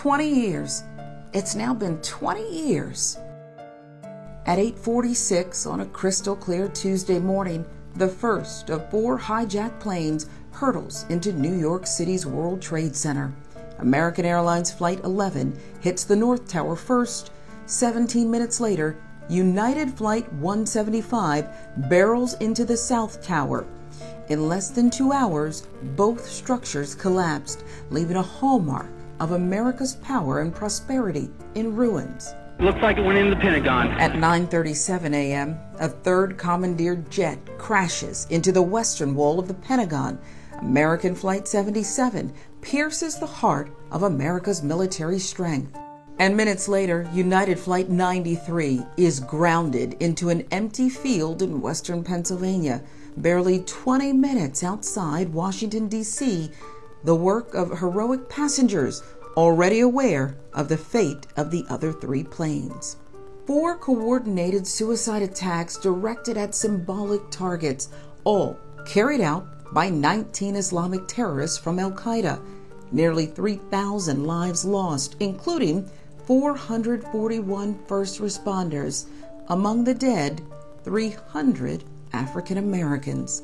20 years. It's now been 20 years. At 8:46 on a crystal clear Tuesday morning, the first of 4 hijacked planes hurtles into New York City's World Trade Center. American Airlines Flight 11 hits the North Tower first. 17 minutes later, United Flight 175 barrels into the South Tower. In less than 2 hours, both structures collapsed, leaving a hallmark of America's power and prosperity in ruins. Looks like it went into the Pentagon. At 9:37 a.m., a third commandeered jet crashes into the western wall of the Pentagon. American Flight 77 pierces the heart of America's military strength. And minutes later, United Flight 93 is grounded into an empty field in western Pennsylvania, barely 20 minutes outside Washington, D.C., the work of heroic passengers already aware of the fate of the other 3 planes. 4 coordinated suicide attacks directed at symbolic targets, all carried out by 19 Islamic terrorists from Al-Qaeda. Nearly 3,000 lives lost, including 441 first responders. Among the dead, 300 African Americans.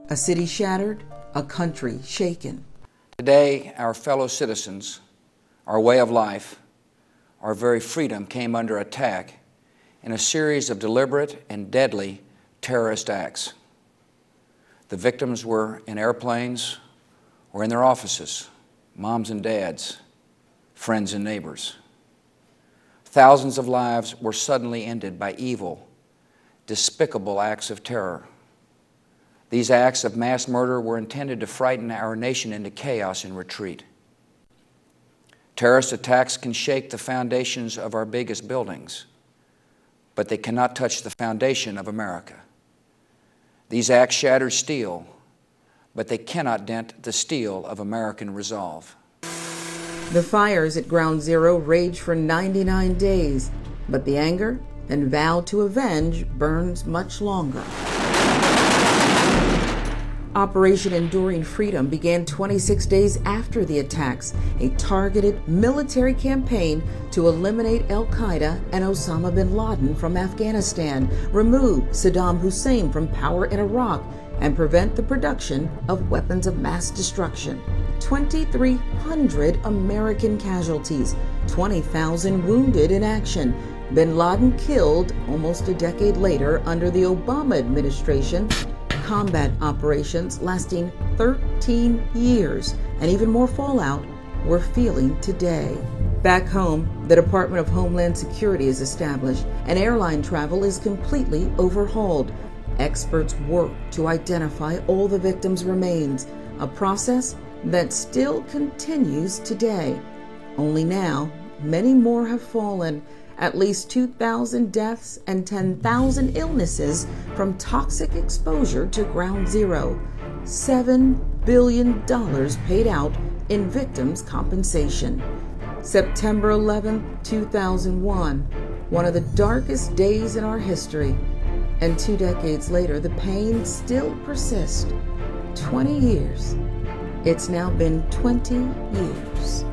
A city shattered, a country shaken. Today, our fellow citizens, our way of life, our very freedom came under attack in a series of deliberate and deadly terrorist acts. The victims were in airplanes or in their offices, moms and dads, friends and neighbors. Thousands of lives were suddenly ended by evil, despicable acts of terror. These acts of mass murder were intended to frighten our nation into chaos and retreat. Terrorist attacks can shake the foundations of our biggest buildings, but they cannot touch the foundation of America. These acts shattered steel, but they cannot dent the steel of American resolve. The fires at Ground Zero raged for 99 days, but the anger and vow to avenge burns much longer. Operation Enduring Freedom began 26 days after the attacks, a targeted military campaign to eliminate Al-Qaeda and Osama bin Laden from Afghanistan, remove Saddam Hussein from power in Iraq, and prevent the production of weapons of mass destruction. 2,300 American casualties, 20,000 wounded in action. Bin Laden killed almost a decade later under the Obama administration. Combat operations lasting 13 years and even more fallout we're feeling today. Back home, the Department of Homeland Security is established and airline travel is completely overhauled. Experts work to identify all the victims' remains, a process that still continues today. Only now, many more have fallen. At least 2,000 deaths and 10,000 illnesses from toxic exposure to Ground Zero. $7 billion paid out in victims' compensation. September 11, 2001, one of the darkest days in our history. And 2 decades later, the pain still persists. 20 years. It's now been 20 years.